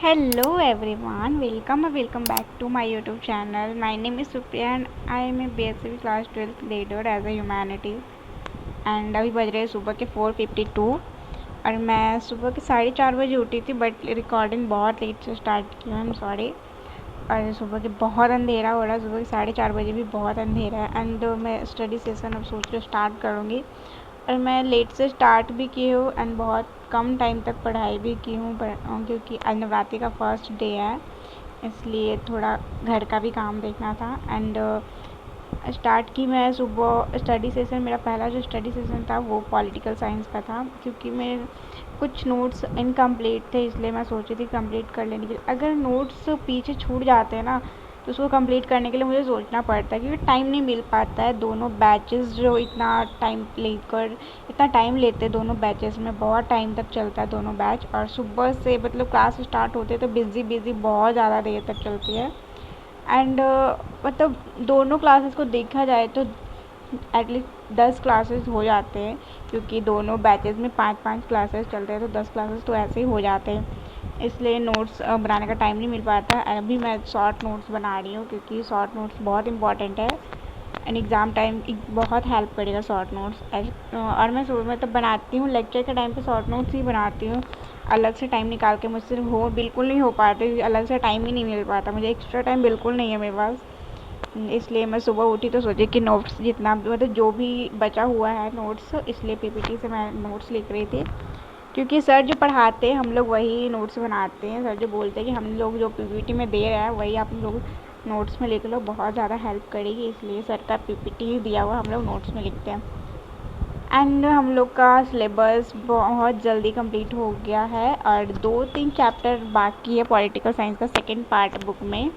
Hello everyone, welcome back to my YouTube channel. My name is Supriya and I am a BSc class 12th grader as a humanity. And अभी बज रहे हैं सुबह के 4:52 और मैं सुबह के 4:30 बजे उठी थी बट रिकॉर्डिंग बहुत लेट से स्टार्ट की, आई एम सॉरी। और सुबह के बहुत अंधेरा हो रहा है, सुबह के 4:30 बजे भी बहुत अंधेरा है एंड मैं स्टडी सेशन अब सोच रही स्टार्ट करूँगी। और मैं लेट से स्टार्ट भी की हूँ एंड बहुत कम टाइम तक पढ़ाई भी की हूँ क्योंकि आज नवरात्रि का फर्स्ट डे है, इसलिए थोड़ा घर का भी काम देखना था। एंड स्टार्ट की मैं सुबह स्टडी सेशन। मेरा पहला जो स्टडी सेशन था वो पॉलिटिकल साइंस का था, क्योंकि मेरे कुछ नोट्स इनकम्प्लीट थे, इसलिए मैं सोची थी कंप्लीट कर लेने के लिए। अगर नोट्स पीछे छूट जाते हैं ना तो उसको कंप्लीट करने के लिए मुझे सोचना पड़ता है, क्योंकि टाइम नहीं मिल पाता है। दोनों बैचेस जो इतना टाइम लेते हैं, दोनों बैचेस में बहुत टाइम तक चलता है दोनों बैच। और सुबह से मतलब क्लास स्टार्ट होते तो बिज़ी बहुत ज़्यादा देर तक चलती है। एंड मतलब दोनों क्लासेस को देखा जाए तो एटलीस्ट 10 क्लासेस हो जाते हैं, क्योंकि दोनों बैचेस में 5-5 क्लासेस चलते हैं, तो 10 क्लासेस तो ऐसे ही हो जाते हैं। इसलिए नोट्स बनाने का टाइम नहीं मिल पाता। अभी मैं शॉर्ट नोट्स बना रही हूँ, क्योंकि शॉर्ट नोट्स बहुत इंपॉर्टेंट है एंड एग्ज़ाम टाइम बहुत हेल्प करेगा शॉर्ट नोट्स। और मैं मतलब बनाती हूँ लेक्चर के टाइम पे शॉर्ट नोट्स ही बनाती हूँ। अलग से टाइम निकाल के मुझसे बिल्कुल नहीं हो पाते, क्योंकि अलग से टाइम ही नहीं मिल पाता, मुझे एक्स्ट्रा टाइम बिल्कुल नहीं है मेरे पास। इसलिए मैं सुबह उठी तो सोची कि नोट्स जितना मतलब जो भी बचा हुआ है नोट्स, इसलिए पीपीटी से मैं नोट्स लिख रही थी। क्योंकि सर जो पढ़ाते हैं हम लोग वही नोट्स बनाते हैं। सर जो बोलते हैं कि हम लोग जो पीपीटी में दे रहे हैं वही आप लोग नोट्स में लिख लो, बहुत ज़्यादा हेल्प करेगी, इसलिए सर का पीपीटी ही दिया हुआ हम लोग नोट्स में लिखते हैं। एंड हम लोग का सिलेबस बहुत जल्दी कंप्लीट हो गया है और 2-3 चैप्टर बाकी है पॉलिटिकल साइंस का सेकेंड पार्ट बुक में।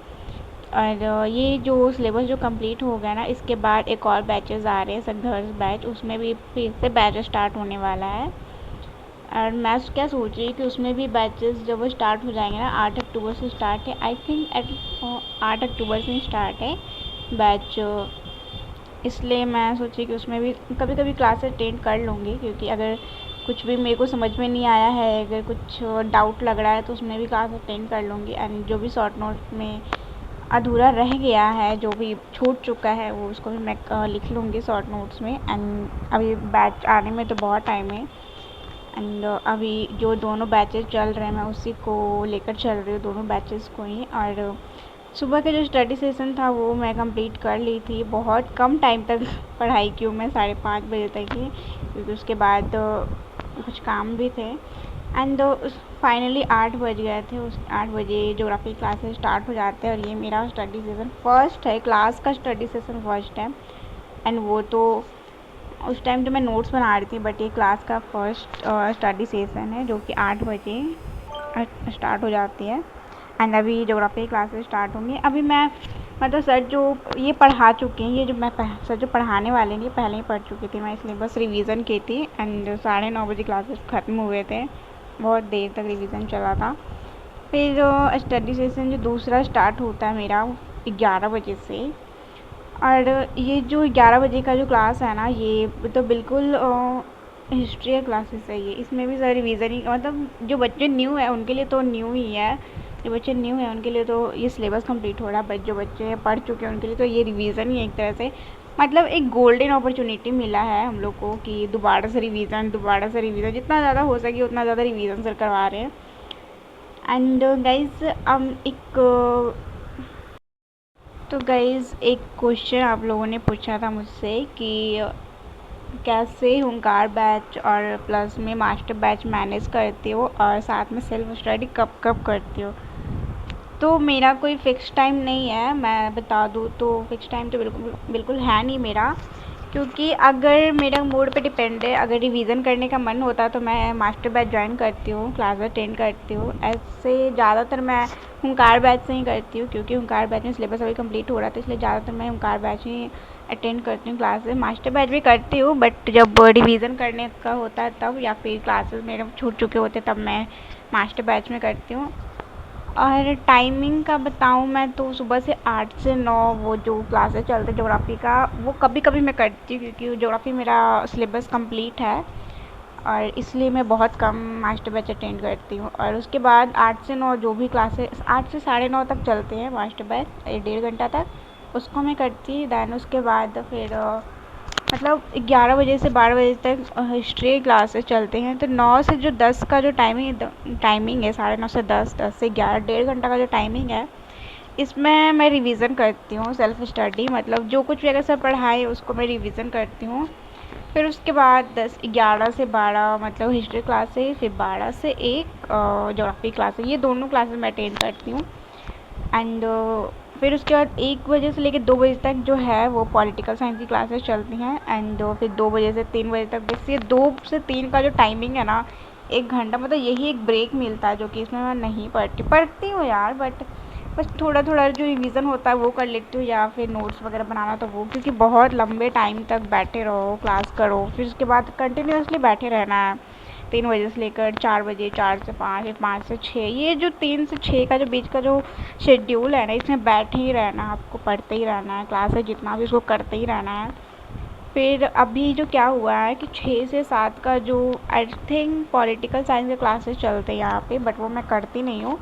और ये जो सिलेबस जो कंप्लीट हो गया ना, इसके बाद एक और बैचेस आ रहे हैं संघर्ष बैच, उसमें भी फिर से बैच स्टार्ट होने वाला है। और मैं क्या सोच रही कि उसमें भी बैचेस जब वो स्टार्ट हो जाएंगे ना, 8 अक्टूबर से स्टार्ट है आई थिंक, 8 अक्टूबर से स्टार्ट है बैच। इसलिए मैं सोची कि उसमें भी कभी कभी क्लास अटेंड कर लूँगी, क्योंकि अगर कुछ भी मेरे को समझ में नहीं आया है, अगर कुछ डाउट लग रहा है तो उसमें भी क्लास अटेंड कर लूँगी। एंड जो भी शॉर्ट नोट में अधूरा रह गया है, जो भी छूट चुका है, वो उसको भी मैं लिख लूँगी शॉर्ट नोट्स में। एंड अभी बैच आने में तो बहुत टाइम है। एंड अभी जो दोनों बैचेस चल रहे हैं मैं उसी को लेकर चल रही हूँ, दोनों बैचेस को ही। और सुबह का जो स्टडी सेशन था वो मैं कंप्लीट कर ली थी, बहुत कम टाइम तक पढ़ाई की हूँ मैं, 5:30 बजे तक ही, क्योंकि उसके बाद कुछ काम भी थे। एंड फाइनली 8 बज गए थे। उस 8 बजे ज्योग्राफी क्लासेस स्टार्ट हो जाते हैं और ये मेरा स्टडी सेशन फर्स्ट है, क्लास का स्टडी सेशन फर्स्ट है। एंड वो तो उस टाइम तो मैं नोट्स बना रही थी, बट ये क्लास का फर्स्ट स्टडी सेशन है जो कि 8 बजे स्टार्ट हो जाती है। एंड अभी ज्योग्राफी क्लासेस स्टार्ट होंगी। अभी मैं मतलब सर जो ये पढ़ा चुके हैं, ये जो मैं सर जो पढ़ाने वाले हैं पहले ही पढ़ चुकी थी, मैं इसलिए बस रिवीजन की थी। एंड 9:30 बजे क्लासेस ख़त्म हुए थे, बहुत देर तक रिवीजन चला था। फिर स्टडी सेशन जो दूसरा स्टार्ट होता है मेरा 11 बजे से। और ये जो 11 बजे का जो क्लास है ना, ये तो बिल्कुल हिस्ट्री का क्लासेस है ये। इसमें भी सर रिवीजन ही, मतलब जो बच्चे न्यू है उनके लिए तो न्यू ही है, जो बच्चे न्यू हैं उनके लिए तो ये सिलेबस कंप्लीट हो रहा है, बट जो बच्चे पढ़ चुके हैं उनके लिए तो ये रिवीजन ही है एक तरह से। मतलब एक गोल्डन अपॉर्चुनिटी मिला है हम लोग को कि दोबारा से रिवीजन जितना ज़्यादा हो सके उतना ज़्यादा रिवीजन सर करवा रहे हैं। एंड गाइज़ एक क्वेश्चन आप लोगों ने पूछा था मुझसे कि कैसे हुंकार बैच और प्लस में मास्टर बैच मैनेज करती हो और साथ में सेल्फ स्टडी कब कब करती हो। तो मेरा कोई फ़िक्स टाइम नहीं है, मैं बता दूँ तो फ़िक्स टाइम तो बिल्कुल बिल्कुल है नहीं मेरा, क्योंकि अगर मेरा मूड पे डिपेंड है। अगर रिवीजन करने का मन होता तो मैं मास्टर बैच ज्वाइन करती हूँ, क्लास अटेंड करती हूँ। ऐसे ज़्यादातर मैं हुंकार बैच से ही करती हूँ, क्योंकि हुंकार बैच में सिलेबस अभी कंप्लीट हो रहा था, इसलिए ज़्यादातर मैं हुंकार बैच ही अटेंड करती हूँ क्लासेस। मास्टर बैच भी करती हूँ, बट जब रिवीजन करने का होता है तब, या फिर क्लासेस मेरे छूट चुके होते तब मैं मास्टर बैच में करती हूँ। और टाइमिंग का बताऊँ मैं तो सुबह से 8 से 9 वो जो क्लासेस चलते ज्योग्राफी का, वो कभी कभी मैं करती हूँ, क्योंकि ज्योग्राफी मेरा सिलेबस कंप्लीट है। और इसलिए मैं बहुत कम मास्टर बैच अटेंड करती हूँ। और उसके बाद 8 से 9 जो भी क्लासेस 8 से 9:30 तक चलते हैं मास्टर बैच, 1.5 घंटा तक उसको मैं करती। दैन उसके बाद फिर मतलब 11 बजे से 12 बजे तक हिस्ट्री क्लासेस चलते हैं। तो 9 से जो 10 का जो टाइमिंग है 9:30 से 10, 10 से 11, 1.5 घंटा का जो टाइमिंग है, इसमें मैं रिवीज़न करती हूँ, सेल्फ स्टडी, मतलब जो कुछ भी अगर सब पढ़ाए उसको मैं रिवीज़न करती हूँ। फिर उसके बाद 11 से 12 मतलब हिस्ट्री क्लास है, फिर 12 से 1 ज्योग्राफी क्लास है। ये दोनों क्लासेस मैं अटेंड करती हूँ। एंड फिर उसके बाद 1 बजे से लेकर 2 बजे तक जो है वो पॉलिटिकल साइंस की क्लासेस चलती हैं। एंड फिर 2 बजे से 3 बजे तक, बस ये 2 से 3 का जो टाइमिंग है ना, 1 घंटा, मतलब यही एक ब्रेक मिलता है जो कि इसमें मैं नहीं पढ़ती हूँ यार, बट बस थोड़ा थोड़ा जो रिवीज़न होता है वो कर लेती हूँ, या फिर नोट्स वगैरह बनाना तो वो, क्योंकि बहुत लंबे टाइम तक बैठे रहो, क्लास करो, फिर उसके बाद कंटिन्यूसली बैठे रहना है 3 बजे से लेकर 4 बजे, 4 से 5, फिर 5 से 6, ये जो 3 से 6 का जो बीच का जो शेड्यूल है ना, इसमें बैठे ही रहना है, आपको पढ़ते ही रहना है, क्लास है जितना भी उसको करते ही रहना है। फिर अभी जो क्या हुआ है कि 6 से 7 का जो आई थिंक पॉलिटिकल साइंस के क्लासेस चलते हैं यहाँ पे, बट वो मैं करती नहीं हूँ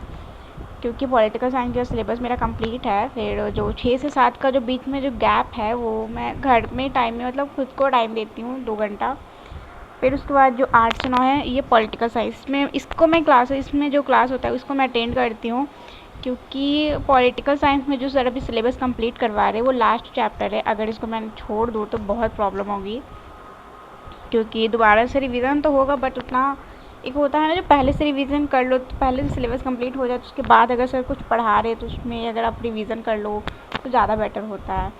क्योंकि पॉलिटिकल साइंस का सिलेबस मेरा कंप्लीट है। फिर जो 6 से 7 का जो बीच में जो गैप है वो मैं घर में टाइम में मतलब खुद को टाइम देती हूँ 2 घंटा। फिर उसके बाद जो 8 से 9 है ये पॉलिटिकल साइंस में, इसको मैं इसमें जो क्लास होता है उसको मैं अटेंड करती हूँ, क्योंकि पॉलिटिकल साइंस में जो सर अभी सिलेबस कंप्लीट करवा रहे हैं वो लास्ट चैप्टर है। अगर इसको मैं छोड़ दूँ तो बहुत प्रॉब्लम होगी, क्योंकि दोबारा से रिवीजन तो होगा, बट उतना एक होता है ना जो पहले से रिवीजन कर लो, तो पहले से सिलेबस कंप्लीट हो जाए तो उसके बाद अगर सर कुछ पढ़ा रहे तो उसमें अगर आप रिवीजन कर लो तो ज़्यादा बेटर होता है।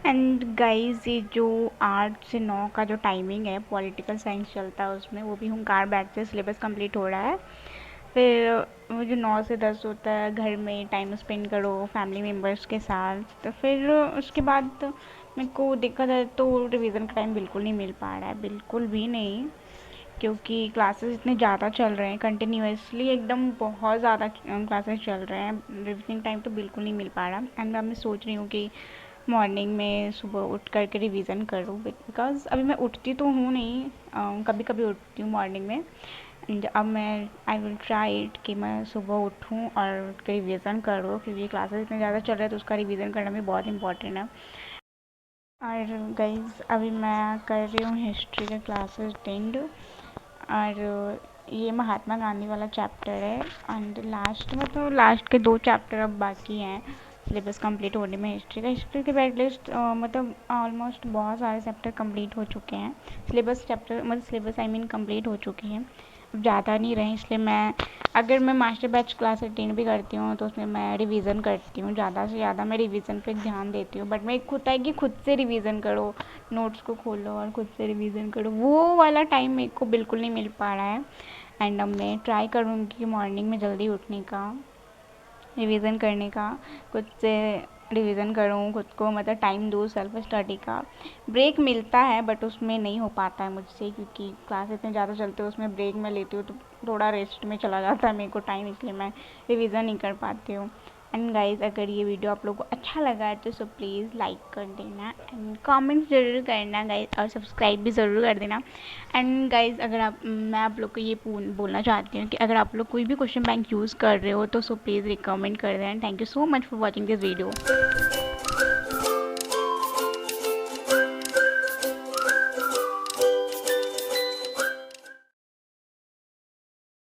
एंड गाइस ये जो 8 से 9 का जो टाइमिंग है पॉलिटिकल साइंस चलता है उसमें, वो भी हुंकार बैच से सिलेबस कंप्लीट हो रहा है। फिर वो जो 9 से 10 होता है घर में टाइम स्पेंड करो फैमिली मेम्बर्स के साथ, तो फिर उसके बाद मेरे को दिक्कत है तो रिवीजन का टाइम बिल्कुल नहीं मिल पा रहा है, बिल्कुल भी नहीं, क्योंकि क्लासेस इतने ज़्यादा चल रहे हैं कंटिन्यूसली, एकदम बहुत ज़्यादा क्लासेस चल रहे हैं, रिवीजन टाइम तो बिल्कुल नहीं मिल पा रहा। एंड अब मैं सोच रही हूँ कि मॉर्निंग में सुबह उठ करके रिवीजन करूँ, बिकॉज अभी मैं उठती तो हूँ नहीं, कभी कभी उठती हूँ मॉर्निंग में। एंड अब मैं आई विल ट्राई इट कि मैं सुबह उठूँ और उठ के रिवीजन करूँ, क्योंकि क्लासेस इतने ज़्यादा चल रहे हैं तो उसका रिवीजन करना भी बहुत इंपॉर्टेंट है। और गाइज अभी मैं कर रही हूँ हिस्ट्री के क्लासेस अटेंड, और ये महात्मा गांधी वाला चैप्टर है। एंड लास्ट में तो लास्ट के 2 चैप्टर अब बाकी हैं सिलेबस कंप्लीट होने में हिस्ट्री का। हिस्ट्री के बैक लिस्ट मतलब ऑलमोस्ट बहुत सारे चैप्टर कंप्लीट हो चुके हैं, सिलेबस चैप्टर मतलब सिलेबस आई मीन कंप्लीट हो चुके हैं, अब ज़्यादा नहीं रहे, इसलिए मैं अगर मैं मास्टर बैच क्लास अटेंड भी करती हूँ तो उसमें मैं रिवीजन करती हूँ, ज़्यादा से ज़्यादा मैं रिवीजन पे ध्यान देती हूँ। बट मैं एक होता है कि खुद से रिवीजन करो, नोट्स को खोलो और खुद से रिवीजन करो, वो वाला टाइम मेरे को बिल्कुल नहीं मिल पा रहा है। एंड अब मैं ट्राई करूँगी कि मॉर्निंग में जल्दी उठने का, रिवीजन करने का, खुद से रिवीजन करूँ, खुद को मतलब टाइम दूँ सेल्फ स्टडी का। ब्रेक मिलता है बट उसमें नहीं हो पाता है मुझसे, क्योंकि क्लास इतने ज़्यादा चलते हैं, उसमें ब्रेक मैं लेती हूँ तो थोड़ा रेस्ट में चला जाता है मेरे को टाइम, इसलिए मैं रिवीजन नहीं कर पाती हूँ। एंड गाइज अगर ये वीडियो आप लोगों को अच्छा लगा है तो सो प्लीज़ लाइक कर देना एंड कमेंट ज़रूर करना गाइज, और सब्सक्राइब भी ज़रूर कर देना। एंड गाइज अगर मैं आप लोग को ये बोलना चाहती हूँ कि अगर आप लोग कोई भी क्वेश्चन बैंक यूज़ कर रहे हो तो सो प्लीज़ रिकमेंड कर दें। And thank you so much for watching this video.